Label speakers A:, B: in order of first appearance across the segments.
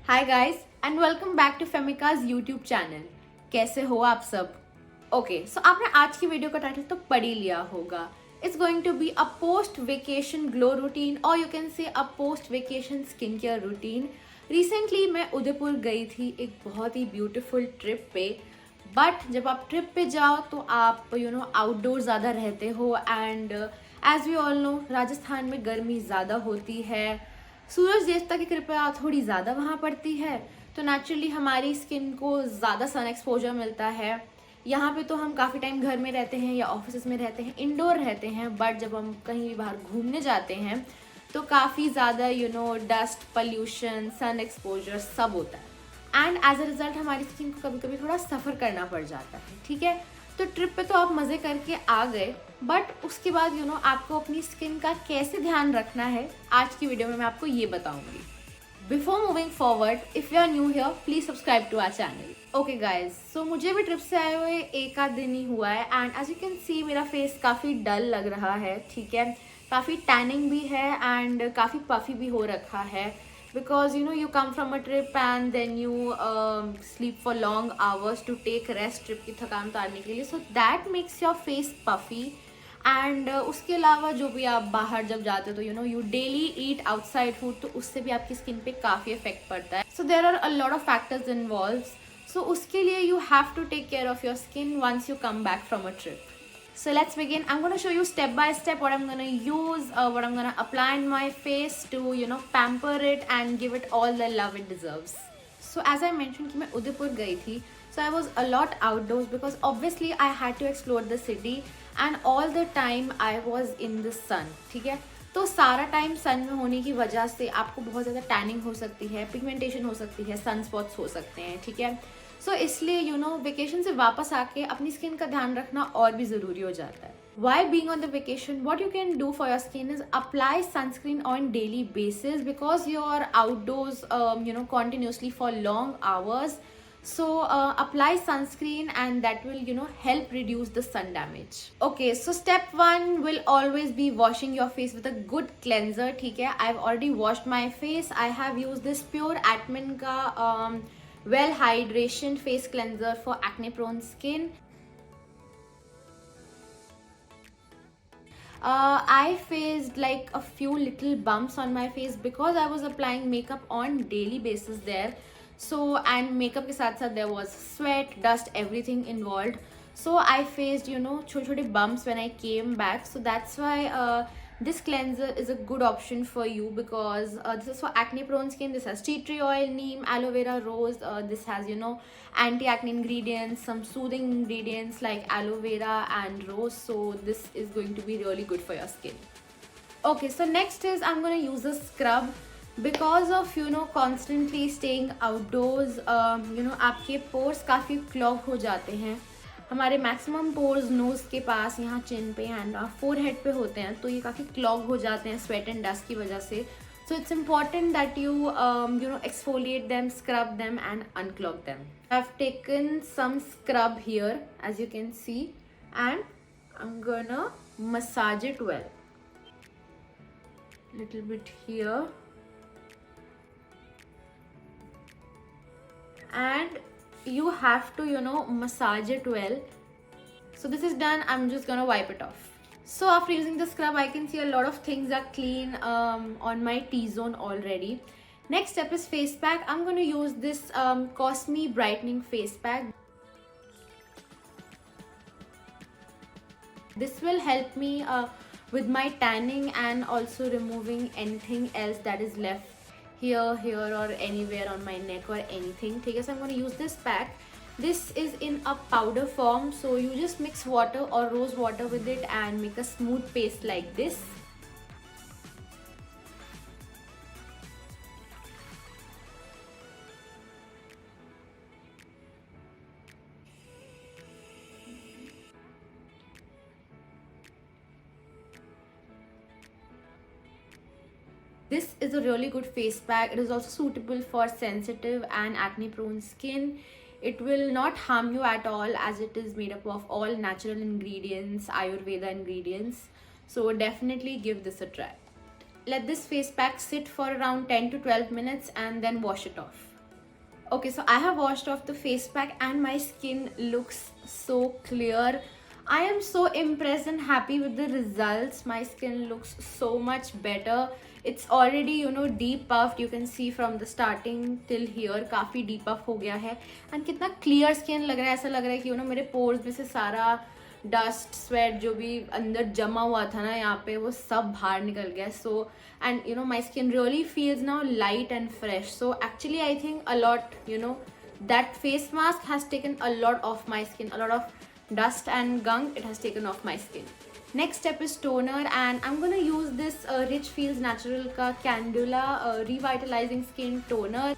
A: Hi guys and welcome back to Femikaz YouTube channel. कैसे हो आप सब? ओके, सो आपने आज की वीडियो का टाइटल तो पढ़ ही लिया होगा। It's going to be a post vacation glow routine और you can say a post vacation skin care routine. Recently मैं उदयपुर गई थी एक बहुत ही ब्यूटीफुल ट्रिप पे। बट जब आप ट्रिप पे जाओ तो आप आउटडोर ज़्यादा रहते हो and as we all know Rajasthan में गर्मी ज़्यादा होती है। सूरज देवता की कृपा थोड़ी ज़्यादा वहाँ पड़ती है, तो नेचुरली हमारी स्किन को ज़्यादा सन एक्सपोजर मिलता है। यहाँ पे तो हम काफ़ी टाइम घर में रहते हैं या ऑफिस में रहते हैं, इंडोर रहते हैं, बट जब हम कहीं भी बाहर घूमने जाते हैं तो काफ़ी ज़्यादा डस्ट, पल्यूशन, सन एक्सपोजर सब होता है एंड एज अ रिजल्ट हमारी स्किन को कभी कभी थोड़ा सफ़र करना पड़ जाता है। ठीक है, तो ट्रिप पे तो आप मज़े करके आ गए, बट उसके बाद आपको अपनी स्किन का कैसे ध्यान रखना है आज की वीडियो में मैं आपको ये बताऊंगी। Before moving forward, if you are new here please subscribe to our channel. Okay guys, so मुझे भी ट्रिप से आए हुए एक आध दिन ही हुआ है and as you can see मेरा फेस काफ़ी डल लग रहा है। ठीक है, काफ़ी टैनिंग भी है एंड काफ़ी पफी भी हो रखा है because you come from a trip and then you sleep for long hours to take rest trip की थकान उतारने के लिए, so that makes your face puffy and उसके अलावा जो भी आप बाहर जब जाते हो तो you daily eat outside food, तो उससे भी आपकी स्किन पे काफ़ी इफेक्ट पड़ता है। So there are a lot of factors involved. So उसके लिए you have to take care of your skin once you come back from a trip. So let's begin. I'm going to show you step by step what I'm going to use, what I'm going to apply in my face to pamper it and give it all the love it deserves. So as I mentioned कि मैं उदयपुर गई थी, so I was a lot outdoors because obviously I had to explore the city and all the time I was in the sun. ठीक है, तो सारा time सन में होने की वजह से आपको बहुत ज़्यादा टैनिंग हो सकती है, पिगमेंटेशन हो सकती है, सन स्पॉट्स हो सकते हैं। ठीक है, सो इसलिए वेकेशन से वापस आके अपनी स्किन का ध्यान रखना और भी ज़रूरी हो जाता है। While being on the vacation, what you can do for your skin is apply sunscreen on daily basis because you're outdoors, continuously for long hours. So apply sunscreen and that will help reduce the sun damage. Okay, so step one will always be washing your face with a good cleanser. ठीक है, I've already washed my face. I have used this pure Atman का well hydration face cleanser for acne prone skin. I faced like a few little bumps on my face because I was applying makeup on daily basis there. So and makeup के साथ साथ there was sweat, dust, everything involved. So I faced छोटे छोटे bumps when I came back. So that's why this cleanser is a good option for you because this is for acne prone skin. This has tea tree oil, neem, aloe vera, rose. This has anti acne ingredients, some soothing ingredients like aloe vera and rose. So this is going to be really good for your skin. Okay, so next is I'm going to use a scrub because of constantly staying outdoors. आपके pores काफ़ी clog हो जाते हैं। हमारे maximum pores knows के पास, यहाँ चिन पे and forehead पे होते हैं, तो ये काफ़ी क्लॉग हो जाते हैं स्वेट एंड डस्ट की वजह से। So it's important that you exfoliate them, scrub them and unclog them. I've taken some scrub here as you can see and I'm gonna massage it well. Little bit here and you have to massage it well. So this is done. I'm just gonna wipe it off. So after using the scrub I can see a lot of things are clean on my T-zone already. Next step is face pack. I'm going to use this Cosme brightening face pack. This will help me with my tanning and also removing anything else that is left here or anywhere on my neck or anything. Okay, so I'm going to use this pack. This is in a powder form, so you just mix water or rose water with it and make a smooth paste like this. This is a really good face pack. It is also suitable for sensitive and acne prone skin. It will not harm you at all as it is made up of all natural ingredients, Ayurveda ingredients. So definitely give this a try. Let this face pack sit for around 10 to 12 minutes and then wash it off. Okay, so I have washed off the face pack and my skin looks so clear. I am so impressed and happy with the results. My skin looks so much better. It's already, deep puffed. You can see from the starting till here काफी deep puff हो गया है. And कितना clear skin लग रहा है. ऐसा लग रहा है कि मेरे pores में से सारा डस्ट स्वेट जो भी अंदर जमा हुआ था ना यहाँ पे वो सब बाहर निकल गया. So and my skin really feels now light and fresh. So actually I think a lot that face mask has taken a lot of my skin, a lot of dust and gunk it has taken off my skin. Next step is toner, and I'm gonna use this Rich Feels Natural ka Candula revitalizing skin toner.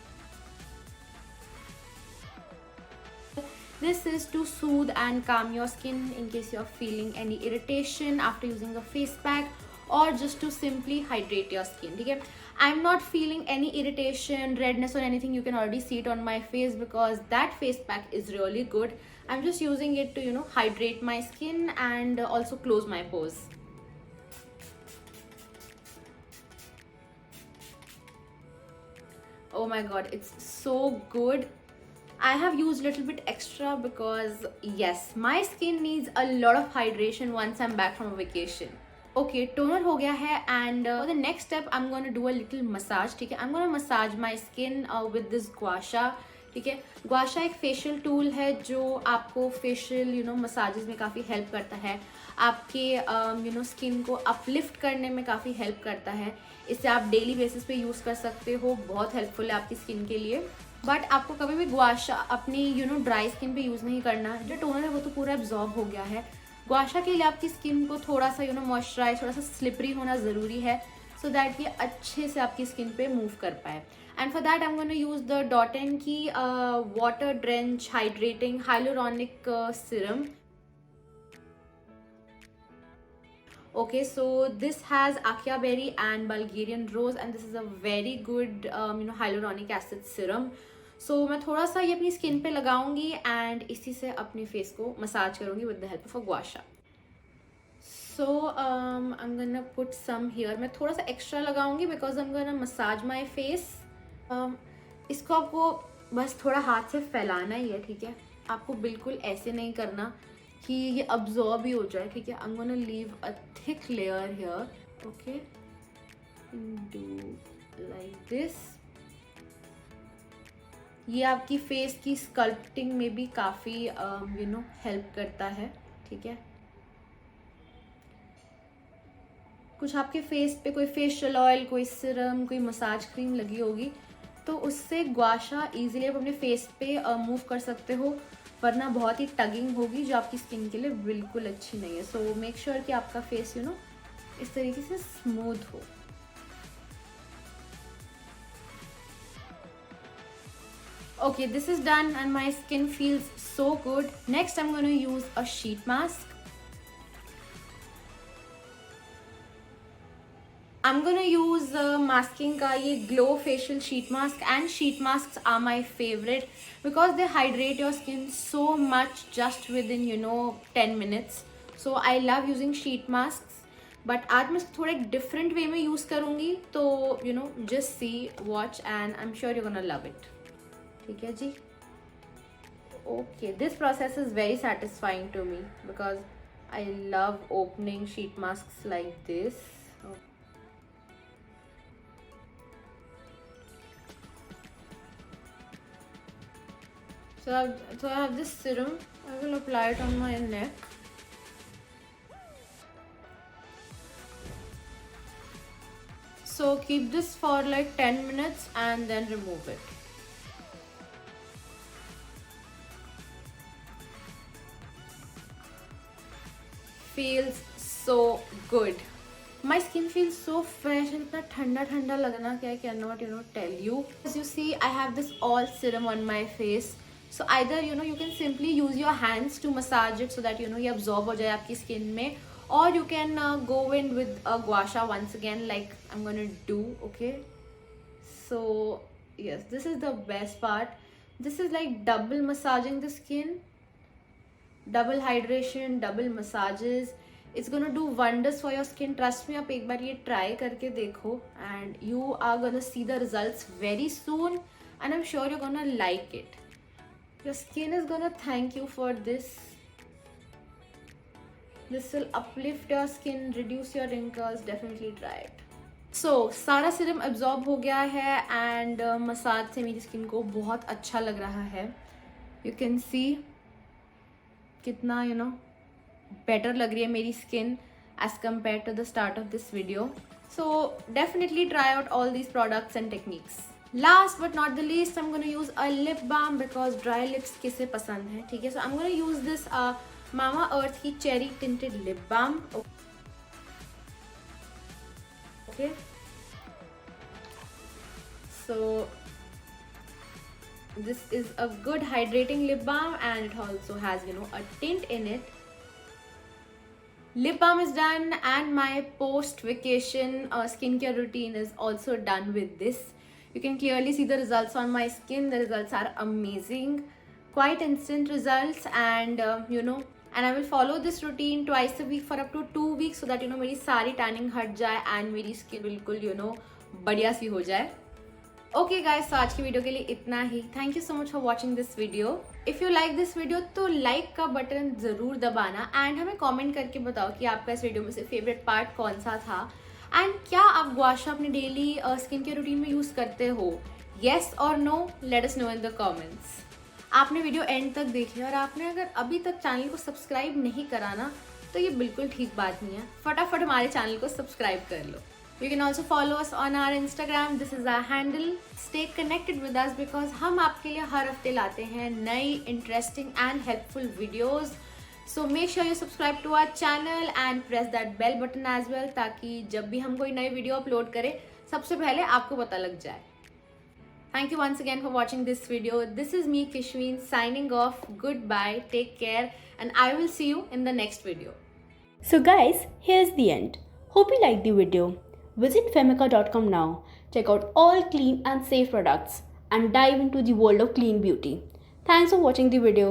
A: This is to soothe and calm your skin in case you're feeling any irritation after using a face pack, or just to simply hydrate your skin. Okay, I'm not feeling any irritation, redness or anything. You can already see it on my face because that face pack is really good. I'm just using it to hydrate my skin and also close my pores. Oh my god, it's so good. I have used a little bit extra because yes, my skin needs a lot of hydration once I'm back from a vacation. Okay, toner हो गया है, and for the next step I'm going to do a little massage. ठीक है, I'm going to massage my skin with this gua sha. ठीक है, gua sha एक facial tool है जो आपको फेशियल मसाजेस में काफ़ी हेल्प करता है. आपके स्किन को अपलिफ्ट करने में काफ़ी हेल्प करता है. इसे आप डेली बेसिस पे यूज़ कर सकते हो. बहुत हेल्पफुल है आपकी स्किन के लिए. बट आपको कभी भी gua sha अपनी ड्राई स्किन पे यूज़ नहीं करना. जो टोनर है वो तो पूरा एब्जॉर्ब हो गया है. gua sha के लिए आपकी स्किन को थोड़ा सा मॉइस्चराइज, थोड़ा सा स्लिपरी होना ज़रूरी है, सो दैट ये अच्छे से आपकी स्किन पे मूव कर पाए. And for that I am gonna use the dot and key water drench hydrating hyaluronic serum. Okay, so this has akia berry and Bulgarian rose, and this is a very good hyaluronic acid serum. So मैं थोड़ा सा ये अपनी skin पे लगाऊंगी and इसी से अपने फेस को मसाज करूंगी with the help of a gua sha. So I'm gonna put some here. मैं थोड़ा सा एक्स्ट्रा लगाऊंगी because I'm gonna massage my face. इसको आपको बस थोड़ा हाथ से फैलाना ही है. ठीक है, आपको बिल्कुल ऐसे नहीं करना कि ये अब्जॉर्ब ही हो जाए. ठीक है, I'm gonna leave a thick layer here. Okay, do like this. ये आपकी फेस की स्कल्पटिंग में भी काफ़ी हेल्प करता है. ठीक है, कुछ आपके फेस पे कोई फेशियल ऑयल, कोई सिरम, कोई मसाज क्रीम लगी होगी तो उससे gua sha ईजिली आप अपने फेस पे मूव कर सकते हो, वरना बहुत ही टगिंग होगी जो आपकी स्किन के लिए बिल्कुल अच्छी नहीं है. सो मेक श्योर कि आपका फेस इस तरीके से स्मूथ हो. Okay, this is done and my skin feels so good. Next I'm going to use a sheet mask. I'm going to use masking का ये glow facial sheet mask, and sheet masks are my favorite because they hydrate your skin so much just within 10 minutes. So I love using sheet masks. But आज मैं इसको थोड़ा एक different way में use करूँगी तो just see, watch and I'm sure you're gonna love it. ठीक है जी. Okay, this process is very satisfying to me because I love opening sheet masks like this. So I have this serum. I will apply it on my neck. So keep this for like 10 minutes and then remove it. Feels so good. My skin feels so fresh and इतना ठंडा ठंडा लगना कि I cannot tell you. As you see, I have this all serum on my face. So either you can simply use your hands to massage it so that ये absorb हो जाए आपकी skin में, or you can go in with a gua sha once again like I'm gonna do. Okay, so yes, this is the best part. This is like double massaging the skin. Double hydration, double massages. It's gonna do wonders for your skin. Trust में आप एक बार ये try करके देखो and you are gonna see the results very soon. and I'm sure you're gonna like it. Your skin is gonna thank you for this. This will uplift your skin, reduce your wrinkles. Definitely try it. So सारा serum absorb हो गया है and massage से मेरी skin को बहुत अच्छा लग रहा है. यू कैन सी कितना बेटर लग रही है मेरी skin as compared to the start of this video. So definitely try out all these products and techniques. Last but not the least, I'm going to use a lip balm because dry lips किसे पसंद है, ठीक है. So I'm going to use this Mama Earth की cherry tinted lip balm. Okay. So this is a good hydrating lip balm and it also has a tint in it. Lip balm is done and my post vacation skincare routine is also done with this. You can clearly see the results on my skin. The results are amazing, quite instant results, and and I will follow this routine twice a week for up to 2 weeks so that मेरी सारी tanning हट जाए and मेरी skin बिल्कुल बढ़िया सी हो जाए. Okay guys, तो आज की वीडियो के लिए इतना ही. Thank you so much for watching this video. If you like this video तो लाइक का बटन ज़रूर दबाना एंड हमें कमेंट करके बताओ कि आपका इस वीडियो में से फेवरेट पार्ट कौन सा था एंड क्या आप गुआशा अपने डेली स्किन केयर रूटीन में यूज़ करते हो. येस और no, let us know in the comments. आपने वीडियो एंड तक देख लिया और आपने अगर अभी तक चैनल को सब्सक्राइब नहीं करा ना तो ये बिल्कुल ठीक बात नहीं है. फटाफट हमारे चैनल को सब्सक्राइब कर लो. You can also follow us on our Instagram. This is our handle. Stay connected with us because हम आपके लिए हर हफ्ते लाते हैं नई interesting and helpful videos. So make sure you subscribe to our channel and press that bell button as well ताकि जब भी हम कोई नई वीडियो अपलोड करें सबसे पहले आपको पता लग जाए. Thank you once again for watching this video. This is me, Kishween, signing off. Goodbye. Take care and I will see you in the next video.
B: So guys, here's the end. Hope you liked the video. Visit Femica.com now. Check out all clean and safe products and dive into the world of clean beauty. Thanks for watching the video.